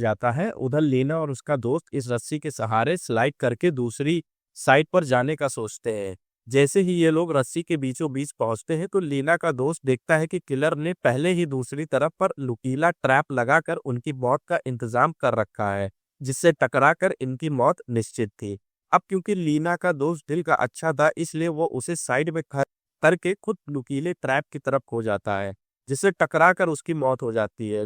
जाता है। उधर लीना और उसका दोस्त इस रस्सी के सहारे स्लाइड करके दूसरी साइड पर जाने का सोचते हैं। जैसे ही ये लोग रस्सी के बीचों बीच पहुंचते हैं तो लीना का दोस्त देखता है कि किलर ने पहले ही दूसरी तरफ पर नुकीला ट्रैप लगाकर उनकी मौत का इंतजाम कर रखा है, जिससे टकराकर इनकी मौत निश्चित थी। अब क्योंकि लीना का दोस्त दिल का अच्छा था, इसलिए वो उसे साइड में करके खुद नुकीले ट्रैप की तरफ खो जाता है, जिससे टकरा कर उसकी मौत हो जाती है।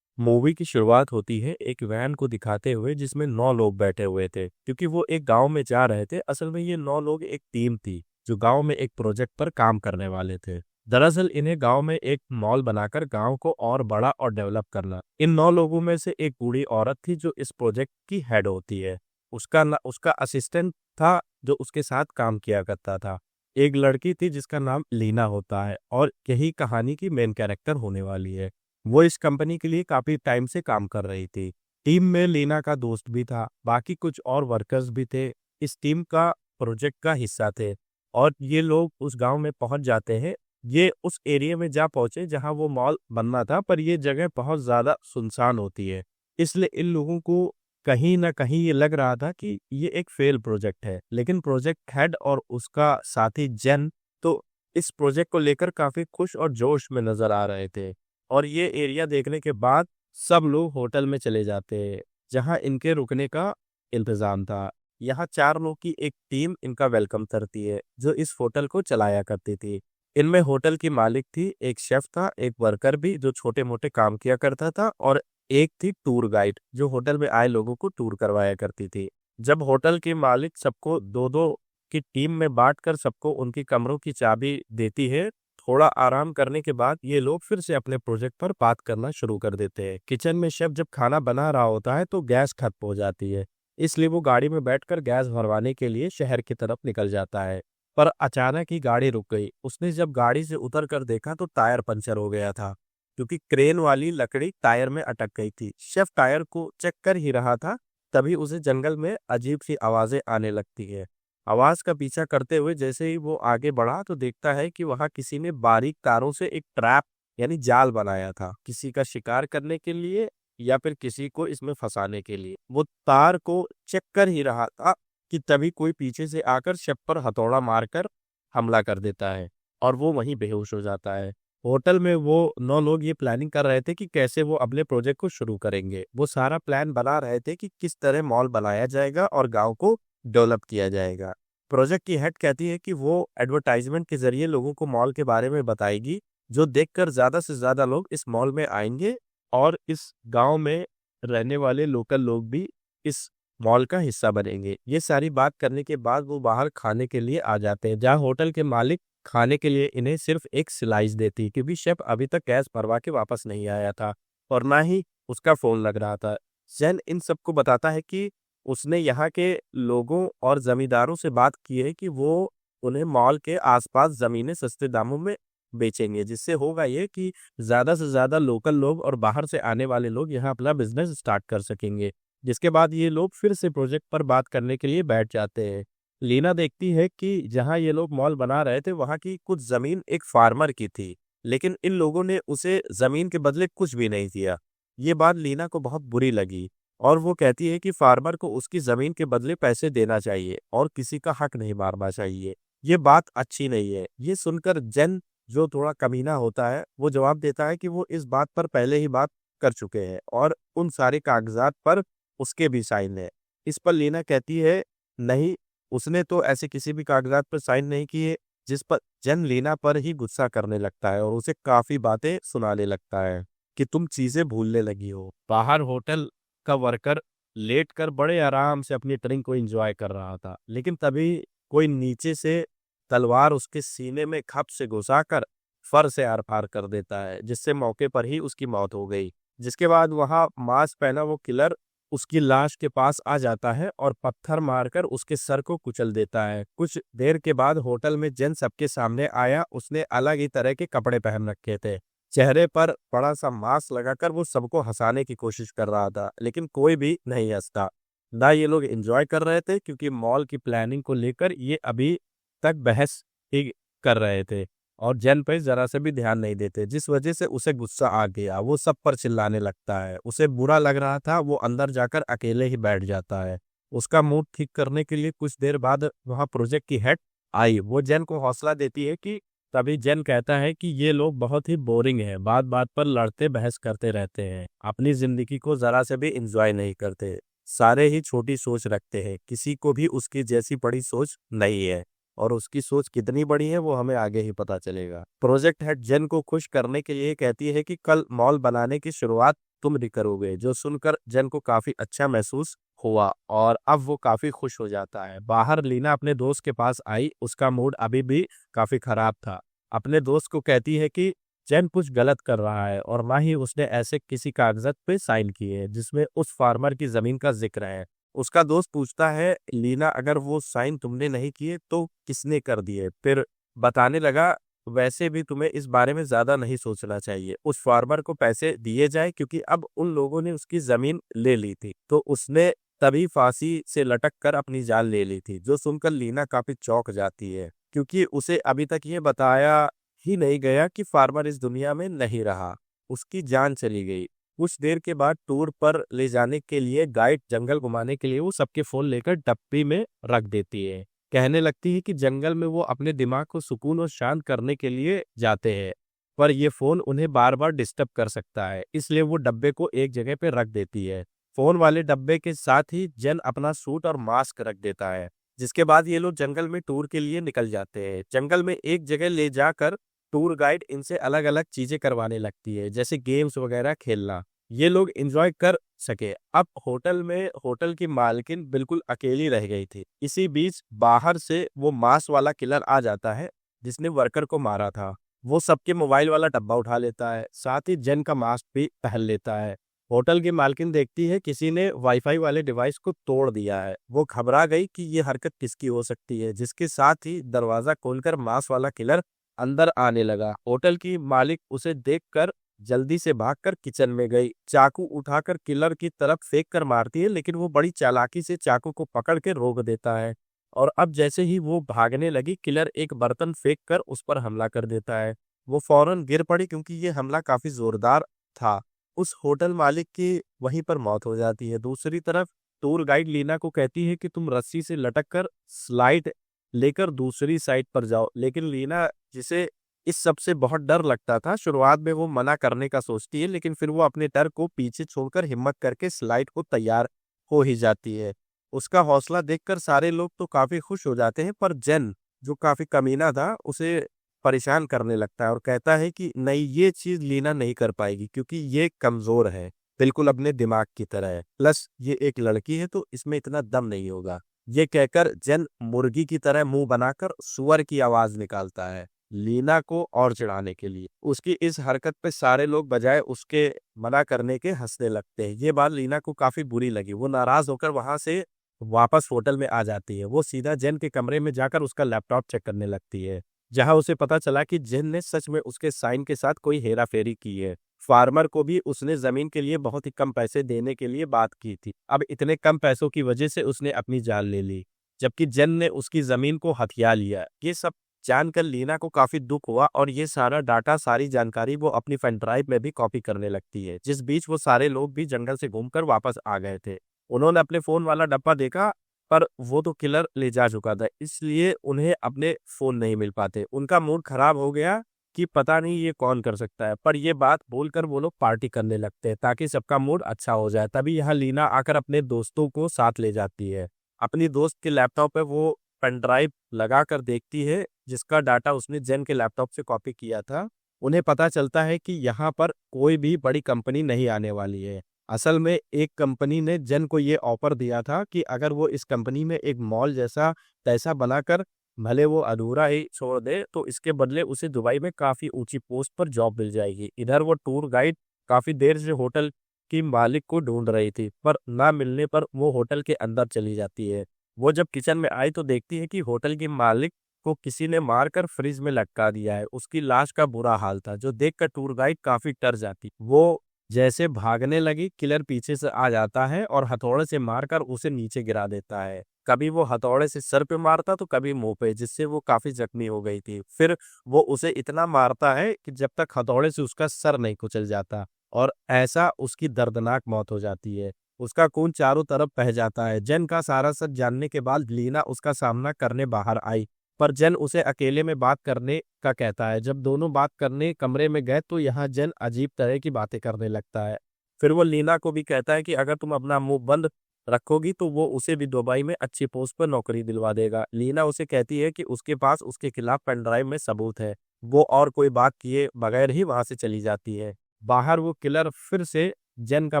मूवी की शुरुआत होती है एक वैन को दिखाते हुए जिसमें 9 लोग बैठे हुए थे, क्योंकि वो एक गांव में जा रहे थे। असल में ये 9 लोग एक टीम थी जो गांव में एक प्रोजेक्ट पर काम करने वाले थे। दरअसल इन्हें गांव में एक मॉल बनाकर गांव को और बड़ा और डेवलप करना। इन 9 लोगों में से एक बूढ़ी औरत थी जो इस प्रोजेक्ट की हेड होती है। उसका असिस्टेंट था जो उसके साथ काम किया करता था। एक लड़की थी जिसका नाम लीना होता है और यही कहानी की मेन कैरेक्टर होने वाली है। वो इस कंपनी के लिए काफी टाइम से काम कर रही थी। टीम में लीना का दोस्त भी था, बाकी कुछ और वर्कर्स भी थे, इस टीम का प्रोजेक्ट का हिस्सा थे। और ये लोग उस गांव में पहुंच जाते हैं। ये उस एरिया में जा पहुंचे जहां वो मॉल बनना था, पर ये जगह बहुत ज्यादा सुनसान होती है। इसलिए इन लोगों को कहीं ना कहीं ये लग रहा था कि ये एक फेल प्रोजेक्ट है। लेकिन प्रोजेक्ट हेड और उसका साथी जेन तो इस प्रोजेक्ट को लेकर काफी खुश और जोश में नजर आ रहे थे। और ये एरिया देखने के बाद सब लोग होटल में चले जाते हैं जहां इनके रुकने का इंतजाम था। यहाँ 4 लोग की एक टीम इनका वेलकम करती है जो इस होटल को चलाया करती थी। इनमें होटल की मालिक थी, एक शेफ था, एक वर्कर भी जो छोटे मोटे काम किया करता था, और एक थी टूर गाइड जो होटल में आए लोगों को टूर करवाया करती थी। जब होटल की मालिक सबको दो दो की टीम में बांटकर सबको उनकी कमरों की चाबी देती है, थोड़ा आराम करने के बाद ये लोग फिर से अपने प्रोजेक्ट पर बात करना शुरू कर देते हैं। किचन में शेफ जब खाना बना रहा होता है तो गैस खत्म हो जाती है, इसलिए वो गाड़ी में बैठकर गैस भरवाने के लिए शहर की तरफ निकल जाता है। पर अचानक ही गाड़ी रुक गई। उसने जब गाड़ी से उतर कर देखा तो टायर पंचर हो गया था, क्योंकि क्रेन वाली लकड़ी टायर में अटक गई थी। शेफ टायर को चेक कर ही रहा था, तभी उसे जंगल में अजीब सी आवाजें आने लगती है। आवाज का पीछा करते हुए जैसे ही वो आगे बढ़ा तो देखता है कि वहां किसी ने बारीक तारों से एक ट्रैप यानी जाल बनाया था, किसी का शिकार करने के लिए या फिर किसी को इसमें फंसाने के लिए। वो तार को चेक कर ही रहा था कि तभी कोई पीछे से आकर शेफ पर हथौड़ा मारकर हमला कर देता है और वो वहीं बेहोश हो जाता है। होटल में वो 9 लोग ये प्लानिंग कर रहे थे कि कैसे वो अपने प्रोजेक्ट को शुरू करेंगे। वो सारा प्लान बना रहे थे कि किस तरह मॉल बनाया जाएगा और गांव को डेवलप किया जाएगा। प्रोजेक्ट की हेड कहती है कि वो एडवर्टाइजमेंट के जरिए लोगों को मॉल के बारे में बताएगी, जो देखकर ज्यादा से ज्यादा लोग इस मॉल में आएंगे और इस गांव में रहने वाले लोकल लोग भी इस मॉल का हिस्सा बनेंगे। ये सारी बात करने के बाद वो बाहर खाने के लिए आ जाते हैं, जहाँ होटल के मालिक खाने के लिए इन्हें सिर्फ एक स्लाइस देती, क्योंकि शेफ अभी तक गैस भरवा के वापस नहीं आया था और ना ही उसका फोन लग रहा था। जैन इन सबको बताता है कि उसने यहाँ के लोगों और जमींदारों से बात की है कि वो उन्हें मॉल के आसपास जमीनें सस्ते दामों में बेचेंगे, जिससे होगा ये कि ज्यादा से ज्यादा लोकल लोग और बाहर से आने वाले लोग यहाँ अपना बिजनेस स्टार्ट कर सकेंगे। जिसके बाद ये लोग फिर से प्रोजेक्ट पर बात करने के लिए बैठ जाते हैं। लीना देखती है कि जहाँ ये लोग मॉल बना रहे थे वहां की कुछ जमीन एक फार्मर की थी, लेकिन इन लोगों ने उसे जमीन के बदले कुछ भी नहीं दिया। ये बात लीना को बहुत बुरी लगी और वो कहती है कि फार्मर को उसकी जमीन के बदले पैसे देना चाहिए और किसी का हक नहीं मारना चाहिए। ये बात अच्छी नहीं है। ये सुनकर जेन, जो थोड़ा कमीना होता है, वो जवाब देता है कि वो इस बात पर पहले ही बात कर चुके हैं और उन सारे कागजात पर उसके भी साइन है। इस पर लीना कहती है, नहीं, उसने तो ऐसे किसी भी कागजात पर साइन नहीं किए। जिस पर जेन लीना पर ही गुस्सा करने लगता है और उसे काफी बातें सुनाने लगता है कि तुम चीजें भूलने लगी हो। बाहर होटल का वर्कर लेट कर बड़े आराम से अपनी ड्रिंक को एंजॉय कर रहा था, लेकिन तभी कोई नीचे से तलवार उसके सीने में खप से घुसाकर फर से आर पार कर देता है, जिससे मौके पर ही उसकी मौत हो गई। जिसके बाद वहां मास्क पहना वो किलर उसकी लाश के पास आ जाता है और पत्थर मारकर उसके सर को कुचल देता है। कुछ देर के बाद होटल में जेन सबके सामने आया। उसने अलग ही तरह के कपड़े पहन रखे थे, चेहरे पर बड़ा सा मास्क लगाकर वो सबको हंसाने की कोशिश कर रहा था, लेकिन कोई भी नहीं हंसता। ना ये लोग एंजॉय कर रहे थे, क्योंकि मॉल की प्लानिंग को लेकर ये अभी तक बहस ही कर रहे थे और जेन पे जरा से भी ध्यान नहीं देते, जिस वजह से उसे गुस्सा आ गया। वो सब पर चिल्लाने लगता है। उसे बुरा लग रहा था। वो अंदर जाकर अकेले ही बैठ जाता है। उसका मूड ठीक करने के लिए कुछ देर बाद वहाँ प्रोजेक्ट की हेड आई। वो जेन को हौसला देती है कि तभी जेन कहता है कि ये लोग बहुत ही बोरिंग है, बात बात पर लड़ते बहस करते रहते हैं, अपनी जिंदगी को जरा से भी एंजॉय नहीं करते, सारे ही छोटी सोच रखते हैं, किसी को भी उसकी जैसी बड़ी सोच नहीं है। और उसकी सोच कितनी बड़ी है वो हमें आगे ही पता चलेगा। प्रोजेक्ट हेड जेन को खुश करने के लिए कहती है कि कल मॉल बनाने की शुरुआत तुम भी करोगे, जो सुनकर जेन को काफी अच्छा महसूस हुआ और अब वो काफी खुश हो जाता है। बाहर लीना अपने दोस्त के पास आई। उसका मूड अभी भी काफी खराब था। अपने दोस्त को कहती है कि जैन कुछ गलत कर रहा है और ना ही उसने ऐसे किसी कागजात पे साइन किए जिसमें उस फार्मर की जमीन का जिक्र है। उसका दोस्त पूछता है, लीना अगर वो साइन तुमने नहीं किए तो किसने कर दिए? फिर बताने लगा, वैसे भी तुम्हें इस बारे में ज्यादा नहीं सोचना चाहिए। उस फार्मर को पैसे दिए जाए क्योंकि अब उन लोगों ने उसकी जमीन ले ली थी, तो उसने तभी फांसी से लटक कर अपनी जान ले ली थी। जो सुनकर लीना काफी चौंक जाती है क्योंकि उसे अभी तक ये बताया ही नहीं गया कि फार्मर इस दुनिया में नहीं रहा, उसकी जान चली गई। कुछ देर के बाद टूर पर ले जाने के लिए गाइड जंगल घुमाने के लिए वो सबके फोन लेकर डब्बी में रख देती है। कहने लगती है कि जंगल में वो अपने दिमाग को सुकून और शांत करने के लिए जाते हैं, पर ये फोन उन्हें बार बार डिस्टर्ब कर सकता है, इसलिए वो डब्बे को एक जगह पे रख देती है। फोन वाले डब्बे के साथ ही जेन अपना सूट और मास्क रख देता है। जिसके बाद ये लोग जंगल में टूर के लिए निकल जाते हैं। जंगल में एक जगह ले जाकर टूर गाइड इनसे अलग अलग चीजें करवाने लगती है, जैसे गेम्स वगैरह खेलना, ये लोग एंजॉय कर सके। अब होटल में होटल की मालकिन बिल्कुल अकेली रह गई थी। इसी बीच बाहर से वो मांस वाला किलर आ जाता है जिसने वर्कर को मारा था। वो सबके मोबाइल वाला डब्बा उठा लेता है, साथ ही जेन का मास्क भी पहन लेता है। होटल की मालकिन देखती है किसी ने वाईफाई वाले डिवाइस को तोड़ दिया है। वो घबरा गई कि ये हरकत किसकी हो सकती है, जिसके साथ ही दरवाजा खोलकर मांस वाला किलर अंदर आने लगा। होटल की मालिक उसे देखकर जल्दी से भागकर किचन में गई। चाकू उठाकर किलर की तरफ फेंक कर मारती है, लेकिन वो बड़ी चालाकी से चाकू को पकड़ के रोक देता है। और अब जैसे ही वो भागने लगी, किलर एक बर्तन फेंक कर उस पर हमला कर देता है। वो फौरन गिर पड़ी क्योंकि ये हमला काफी जोरदार था। उस होटल मालिक की वहीं पर मौत हो जाती है। दूसरी तरफ टूर गाइड लीना को कहती है कि तुम रस्सी से लटक कर स्लाइड लेकर दूसरी साइड पर जाओ, लेकिन लीना, जिसे इस सब से बहुत डर लगता था, शुरुआत में वो मना करने का सोचती है, लेकिन फिर वो अपने डर को पीछे छोड़कर हिम्मत करके स्लाइड को तैयार हो ही जाती है। उसका हौसला देखकर सारे लोग तो काफी खुश हो जाते हैं, पर जेन, जो काफी कमीना था, उसे परेशान करने लगता है और कहता है कि नहीं, ये चीज लीना नहीं कर पाएगी क्योंकि ये कमजोर है, बिल्कुल अपने दिमाग की तरह है, प्लस ये एक लड़की है तो इसमें इतना दम नहीं होगा। ये कहकर जेन मुर्गी की तरह मुंह बनाकर सुअर की आवाज निकालता है लीना को और चिढ़ाने के लिए। उसकी इस हरकत पे सारे लोग बजाय उसके मना करने के हंसने लगते हैं। ये बात लीना को काफी बुरी लगी। वो नाराज होकर वहां से वापस होटल में आ जाती है। वो सीधा जेन के कमरे में जाकर उसका लैपटॉप चेक करने लगती है, जहां उसे पता चला कि जेन ने सच में उसके साइन के साथ कोई हेरा फेरी की है। फार्मर को भी उसने जमीन के लिए बहुत ही कम पैसे देने के लिए बात की थी। अब इतने कम पैसों की वजह से उसने अपनी जान ले ली, जबकि जेन ने उसकी जमीन को हथिया लिया। ये सब जानकर लीना को काफी दुख हुआ और ये सारा डाटा, सारी जानकारी वो अपनी पेन ड्राइव में भी कॉपी करने लगती है। जिस बीच वो सारे लोग भी जंगल से घूमकर वापस आ गए थे। उन्होंने अपने फोन वाला डब्बा देखा, पर वो तो किलर ले जा चुका था, इसलिए उन्हें अपने फोन नहीं मिल पाते। उनका मूड खराब हो गया कि पता नहीं ये कौन कर सकता है, पर ये बात बोलकर वो लोग पार्टी करने लगते हैं ताकि सबका मूड अच्छा हो जाए। तभी यहाँ लीना आकर अपने दोस्तों को साथ ले जाती है। अपनी दोस्त के लैपटॉप पे वो पेन ड्राइव लगा कर देखती है जिसका डाटा उसने जेन के लैपटॉप से कॉपी किया था। उन्हें पता चलता है कि यहाँ पर कोई भी बड़ी कंपनी नहीं आने वाली है। असल में एक कंपनी ने जेन को ये ऑफर दिया था कि अगर वो इस कंपनी में एक मॉल जैसा पैसा बनाकर भले वो अधूरा ही छोड़ दे, तो इसके बदले उसे दुबई में काफी ऊंची पोस्ट पर जॉब मिल जाएगी। इधर वो टूर गाइड काफी देर से होटल की मालिक को ढूंढ रही थी, पर ना मिलने पर वो होटल के अंदर चली जाती है। वो जब किचन में आई तो देखती है कि होटल की मालिक को किसी ने मारकर फ्रिज में लटका दिया है। उसकी लाश का बुरा हाल था, जो देखकर टूर गाइड काफी डर जाती। वो जैसे भागने लगी, किलर पीछे से आ जाता है और हथौड़े से मारकर उसे नीचे गिरा देता है। कभी वो हथौड़े से सर पे मारता तो कभी मुंह पे, जिससे वो काफी जख्मी हो गई थी। फिर वो उसे इतना मारता है कि जब तक हथौड़े से उसका सर नहीं कुचल जाता, और ऐसा उसकी दर्दनाक मौत हो जाती है। उसका खून चारों तरफ बह जाता है। जेन का सारा सच जानने के बाद लीना उसका सामना करने बाहर आई, पर जेन उसे अकेले में बात करने का कहता है। जब दोनों बात करने कमरे में गए तो यहाँ जेन अजीब तरह की बातें करने लगता है। फिर वो लीना को भी कहता है कि अगर तुम अपना मुंह बंद रखोगी तो वो उसे भी दुबई में अच्छी पोस्ट पर नौकरी दिलवा देगा। लीना उसे कहती है कि उसके पास उसके खिलाफ पेन ड्राइव में सबूत है। वो और कोई बात किए बगैर ही वहां से चली जाती है। बाहर वो किलर फिर से जेन का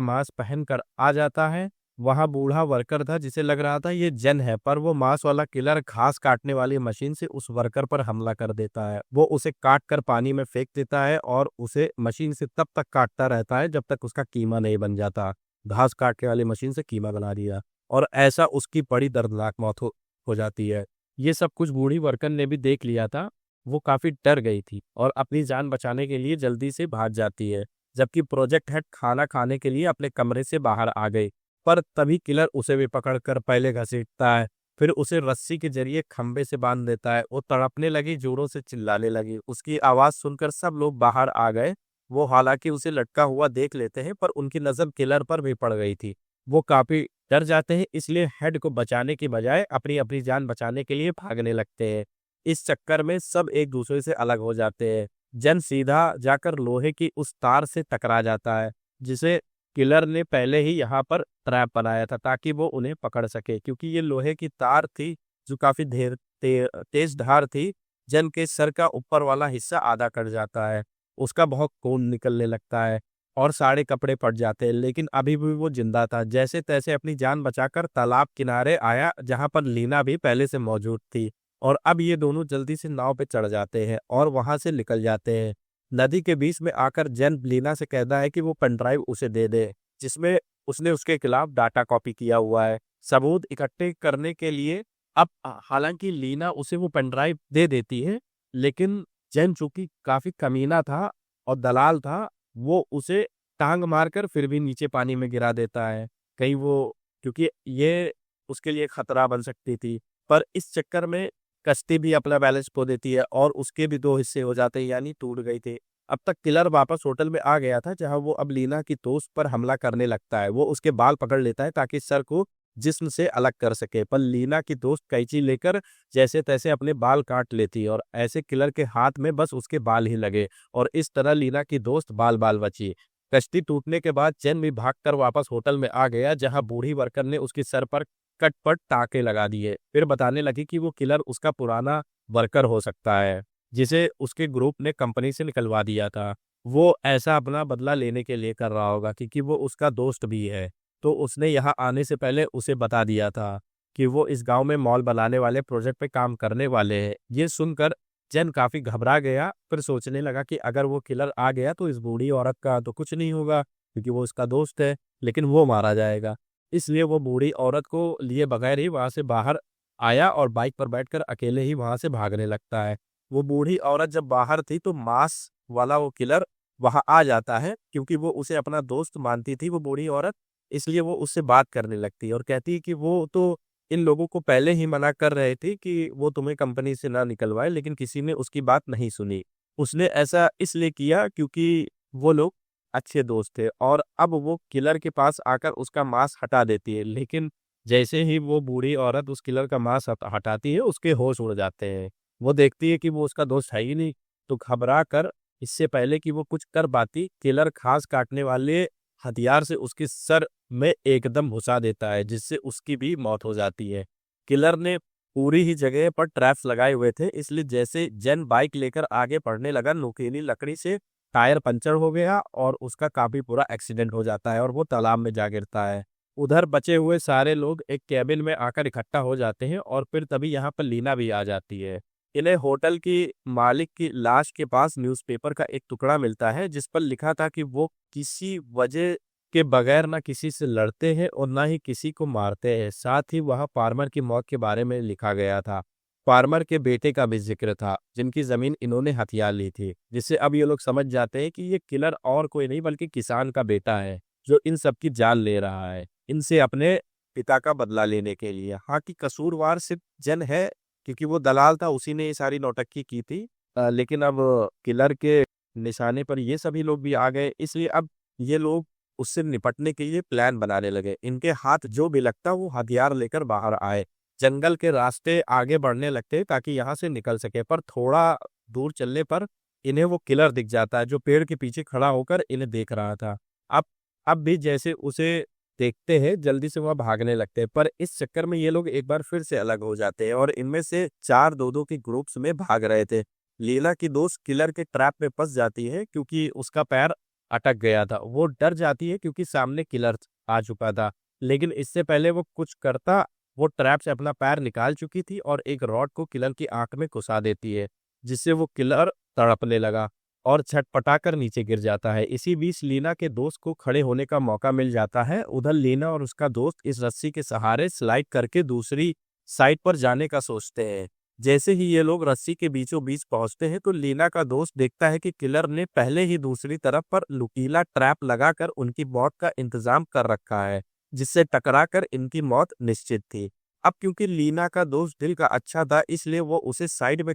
मास्क पहनकर आ जाता है। वहां बूढ़ा वर्कर था जिसे लग रहा था ये जेन है, पर वो मांस वाला किलर घास काटने वाली मशीन से उस वर्कर पर हमला कर देता है। वो उसे काट कर पानी में फेंक देता है और उसे मशीन से तब तक काटता रहता है जब तक उसका कीमा नहीं बन जाता। घास काटने वाली मशीन से कीमा बना दिया, और ऐसा उसकी बड़ी दर्दनाक मौत हो जाती है। ये सब कुछ बूढ़ी वर्कर ने भी देख लिया था। वो काफी डर गई थी और अपनी जान बचाने के लिए जल्दी से भाग जाती है, जबकि प्रोजेक्ट हेड खाना खाने के लिए अपने कमरे से बाहर आ गई। पर तभी किलर उसे भी पकड़कर पहले घसीटता है, फिर उसे रस्सी के जरिए खंबे से बांध देता है। वो तड़पने लगी, जोरों से चिल्लाने लगी। उसकी आवाज सुनकर सब लोग बाहर आ गए। वो हालांकि उसे लटका हुआ देख लेते हैं, पर उनकी नजर किलर पर भी पड़ गई थी। वो काफी डर जाते हैं, इसलिए हेड को बचाने की बजाय अपनी अपनी जान बचाने के लिए भागने लगते हैं। इस चक्कर में सब एक दूसरे से अलग हो जाते हैं। जन सीधा जाकर लोहे की उस तार से टकरा जाता है जिसे किलर ने पहले ही यहाँ पर ट्रैप बनाया था ताकि वो उन्हें पकड़ सके, क्योंकि ये लोहे की तार थी जो काफी तेज धार थी। जन के सर का ऊपर वाला हिस्सा आधा कट जाता है। उसका बहुत खून निकलने लगता है और सारे कपड़े फट जाते हैं, लेकिन अभी भी वो जिंदा था। जैसे तैसे अपनी जान बचाकर तालाब किनारे आया जहां पर लीना भी पहले से मौजूद थी, और अब ये दोनों जल्दी से नाव पे चढ़ जाते हैं और वहां से निकल जाते हैं। नदी के बीच में आकर जेन लीना से कहता है कि वो पेन ड्राइव उसे दे दे, जिसमें उसने उसके खिलाफ डाटा कॉपी किया हुआ है, सबूत इकट्ठे करने के लिए। अब हालांकि लीना उसे वो पेन ड्राइव दे देती है, लेकिन जेन चूंकि काफी कमीना था और दलाल था, वो उसे टांग मारकर फिर भी नीचे पानी में गिरा देता है। कहीं वो, क्योंकि ये उसके लिए खतरा बन सकती थी। पर इस चक्कर में कश्ती भी अपना बैलेंस खो देती है और उसके भी दो हिस्से हो जाते हैं, यानी टूट गई थे। अब तक किलर वापस होटल में आ गया था जहां वो अब लीना की दोस्त पर हमला करने लगता है। वो उसके बाल पकड़ लेता है ताकि सर को जिस्म से अलग कर सके, पर लीना की दोस्त कैंची लेकर जैसे तैसे अपने बाल काट लेती है और ऐसे किलर के हाथ में बस उसके बाल ही लगे, और इस तरह लीना की दोस्त बाल बाल बची। कश्ती टूटने के बाद चैन भी भागकर वापस होटल में आ गया जहां बूढ़ी वर्कर ने उसके सर पर कट-पट टाँके लगा दिए। फिर बताने लगी कि वो किलर उसका पुराना वर्कर हो सकता है, जिसे उसके ग्रुप ने कंपनी से निकलवा दिया था। वो ऐसा अपना बदला लेने के लिए कर रहा होगा क्योंकि वो उसका दोस्त भी है। तो उसने यहाँ आने से पहले उसे बता दिया था कि वो इस गाँव में मॉल बनाने वाले प्रोजेक्ट पे काम करने वाले हैं। ये सुनकर जेन काफ़ी घबरा गया, फिर सोचने लगा कि अगर वो किलर आ गया तो इस बूढ़ी औरत का तो कुछ नहीं होगा क्योंकि वो उसका दोस्त है, लेकिन वो मारा जाएगा। इसलिए वो बूढ़ी औरत को लिए बगैर ही वहां से बाहर आया और बाइक पर बैठकर अकेले ही वहां से भागने लगता है। वो बूढ़ी औरत जब बाहर थी तो मांस वाला वो किलर वहां आ जाता है, क्योंकि वो उसे अपना दोस्त मानती थी वो बूढ़ी औरत। इसलिए वो उससे बात करने लगती है और कहती है कि वो तो इन लोगों को पहले ही मना कर रहे थे कि वो तुम्हें कंपनी से ना निकलवाए, लेकिन किसी ने उसकी बात नहीं सुनी। उसने ऐसा इसलिए किया क्योंकि वो लोग अच्छे दोस्त थे, और अब वो किलर के पास आकर उसका मांस हटा देती है। लेकिन जैसे ही वो बूढ़ी औरत उस किलर का मांस हटाती है उसके होश उड़ जाते हैं। वो देखती है कि वो उसका दोस्त है ही नहीं, तो घबरा कर इससे पहले कि वो कुछ कर पाती, किलर घास काटने वाले हथियार से उसके सर में एकदम घुसा देता है, जिससे उसकी भी मौत हो जाती है। किलर ने पूरी ही जगह पर ट्रैप्स लगाए हुए थे, इसलिए जैसे जेन बाइक लेकर आगे बढ़ने लगा, नुकीली लकड़ी से टायर पंचर हो गया और उसका काफी बुरा एक्सीडेंट हो जाता है और वो तालाब में जा गिरता है। उधर बचे हुए सारे लोग एक केबिन में आकर इकट्ठा हो जाते हैं और फिर तभी यहाँ पर लीना भी आ जाती है। इन्हें होटल की मालिक की लाश के पास न्यूज़पेपर का एक टुकड़ा मिलता है जिस पर लिखा था कि वो किसी वजह के बगैर ना किसी से लड़ते हैं और ना ही किसी को मारते हैं। साथ ही वहाँ फार्मर की मौत के बारे में लिखा गया था। फार्मर के बेटे का भी जिक्र था, जिनकी जमीन इन्होंने हथिया ली थी, जिससे अब ये लोग समझ जाते हैं कि ये किलर और कोई नहीं बल्कि किसान का बेटा है, जो इन सब की जान ले रहा है इनसे अपने पिता का बदला लेने के लिए। हाँ, कि कसूरवार सिर्फ जन है, क्योंकि वो दलाल था, उसी ने ये सारी नौटंकी की थी। लेकिन अब किलर के निशाने पर ये सभी लोग भी आ गए, इसलिए अब ये लोग उससे निपटने के लिए प्लान बनाने लगे। इनके हाथ जो भी लगता वो हथियार लेकर बाहर आए, जंगल के रास्ते आगे बढ़ने लगते ताकि यहाँ से निकल सके। पर थोड़ा दूर चलने पर इन्हें वो किलर दिख जाता है, जो पेड़ के पीछे खड़ा होकर इन्हें देख रहा था। अब अब भी जैसे उसे देखते हैं, जल्दी से वह भागने लगते हैं, पर इस चक्कर में ये लोग एक बार फिर से अलग हो जाते हैं और इनमें से 4 2-2 के ग्रुप्स में भाग रहे थे। लीला की दोस्त किलर के ट्रैप में फंस जाती है, क्योंकि उसका पैर अटक गया था। वो डर जाती है क्योंकि सामने किलर आ चुका था, लेकिन इससे पहले वो कुछ करता, वो ट्रैप से अपना पैर निकाल चुकी थी और एक रॉड को किलर की आंख में घुसा देती है, जिससे वो किलर तड़पने लगा और छटपटाकर नीचे गिर जाता है। इसी बीच लीना के दोस्त को खड़े होने का मौका मिल जाता है। उधर लीना और उसका दोस्त इस रस्सी के सहारे स्लाइड करके दूसरी साइड पर जाने का सोचते हैं। जैसे ही ये लोग रस्सी के बीचों बीच पहुंचते हैं, तो लीना का दोस्त देखता है कि किलर ने पहले ही दूसरी तरफ पर नुकीला ट्रैप लगाकर उनकी मौत का इंतजाम कर रखा है, जिससे टकराकर इनकी मौत निश्चित थी। अब क्योंकि लीना का दोस्त दिल का अच्छा था, इसलिए वो उसे साइड में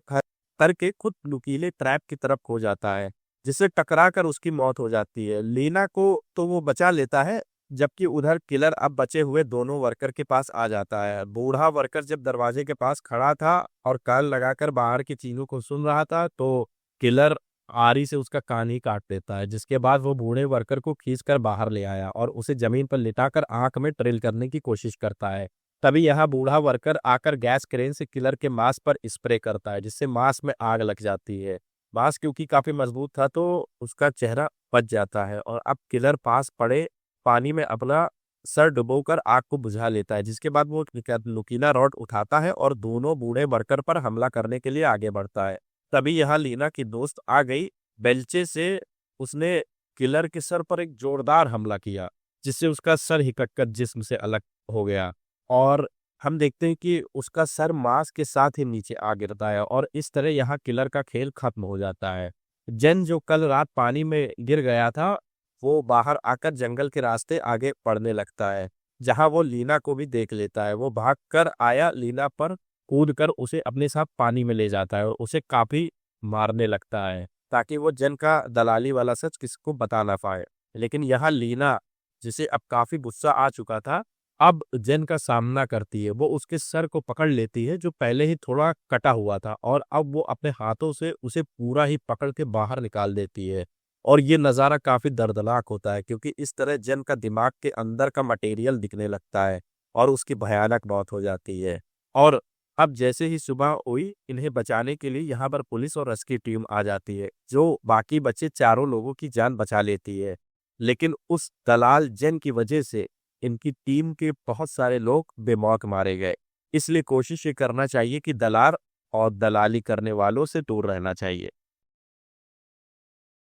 करके खुद नुकीले ट्रैप की तरफ खो जाता है, जिससे टकरा कर उसकी मौत हो जाती है। लीना को तो वो बचा लेता है, जबकि उधर किलर अब बचे हुए दोनों वर्कर के पास आ जाता है। बूढ़ा वर्कर जब दरवाजे के पास खड़ा था और कान लगाकर बाहर की चीजों को सुन रहा था, तो किलर आरी से उसका कान ही काट देता है, जिसके बाद वो बूढ़े वर्कर को खींचकर बाहर ले आया और उसे जमीन पर लिटाकर आंख में ड्रिल करने की कोशिश करता है। तभी यहाँ बूढ़ा वर्कर आकर गैस क्रेन से किलर के मांस पर स्प्रे करता है, जिससे मांस में आग लग जाती है। मांस क्योंकि काफी मजबूत था, तो उसका चेहरा बच जाता है और अब किलर पास पड़े पानी में अपना सर डुबोकर आग को बुझा लेता है, जिसके बाद वो नुकीला रॉड उठाता है और दोनों बूढ़े वर्कर पर हमला करने के लिए आगे बढ़ता है। तभी यहाँ लीना की दोस्त आ गई। बेलचे से उसने किलर के सर पर एक जोरदार हमला किया, जिससे उसका सर ही कटकर जिस्म से अलग हो गया और हम देखते हैं कि उसका सर मांस के साथ ही नीचे आ गिरता है और इस तरह यहाँ किलर का खेल खत्म हो जाता है। जेन, जो कल रात पानी में गिर गया था, वो बाहर आकर जंगल के रास्ते आगे बढ़ने लगता है, जहां वो लीना को भी देख लेता है। वो भाग कर आया लीना पर कूद कर उसे अपने साथ पानी में ले जाता है और उसे काफी मारने लगता है, ताकि वो जन का दलाली वाला सच किसी को बता ना पाए। लेकिन यहाँ लीना, जिसे अब काफी गुस्सा आ चुका था, अब जेन का सामना करती है। वो उसके सर को पकड़ लेती है, जो पहले ही थोड़ा कटा हुआ था, और अब वो अपने हाथों से उसे पूरा ही पकड़ के बाहर निकाल देती है। और ये नज़ारा काफी दर्दनाक होता है, क्योंकि इस तरह जेन का दिमाग के अंदर का मटेरियल दिखने लगता है और उसकी भयानक मौत हो जाती है। और अब जैसे ही सुबह हुई, इन्हें बचाने के लिए यहाँ पर पुलिस और रेस्क्यू टीम आ जाती है, जो बाकी बचे चारों लोगों की जान बचा लेती है। लेकिन उस दलाल जेन की वजह से इनकी टीम के बहुत सारे लोग बेमौत मारे गए। इसलिए कोशिश ये करना चाहिए कि दलाल और दलाली करने वालों से दूर रहना चाहिए।